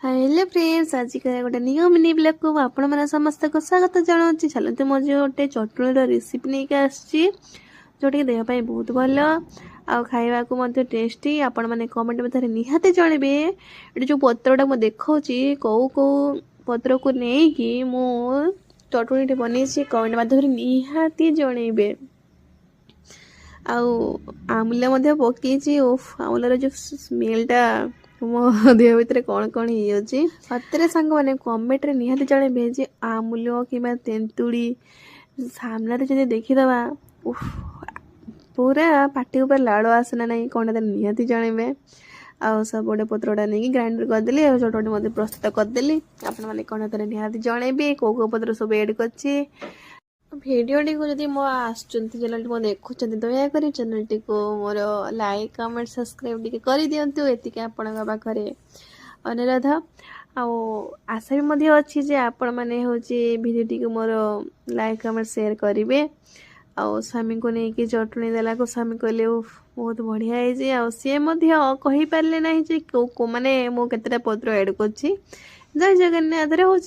Hello friends आज गोटे new mini blog को आपण मैंने समस्त को स्वागत जनाऊँ। चलते मो गोटे चटणी रेसिपी नहीं आसी जोटा कि देहपाई बहुत भल आ खावा को टेस्टी। आपण मैंने कमेंट मध्य निहाती जनइबे ये जो पत्रटा मुझे देखी कौ कौ पत्र को लेकिन मु चटणी बनी कमेंट मध्य निहाती जनइबे। आमूल पकई आमूलर जो स्मेलटा मो देह भितर कौन कौन हो सतरे सांग मैंने कमेंट रे निहाती जनइबे जे आमूल कि तेंतुड़ी सामने जो देखीदबा उफ पूरा पाटी ऊपर लाड़ आसना ना कौन निहाती जनइबे। आउ सब गोटे पत्रटा नहीं ग्राइंडर करदेली और चटनी मत प्रस्तुत करदेली। आपण मैंने कौन निहाती जनइबे कौ कौ पत्र सब एड कर भिडियोटी को जब मो चैनल मो देखुं दयाकोरी चैनल टी को more like comment subscribe T कर दिंतु एति आपण पाखे अनुरोध। आशा भी अच्छी जे आपण मैंने हूँ भिडियोटी को मोर लाइक कमेंट शेयर करेंगे। स्वामी को लेकिन चटनी देला को स्वामी कहले बहुत बढ़िया है सी कही पारे ना माने मो केतेटा पत्र एड कर। जय जगन्नाथ रे हूँ।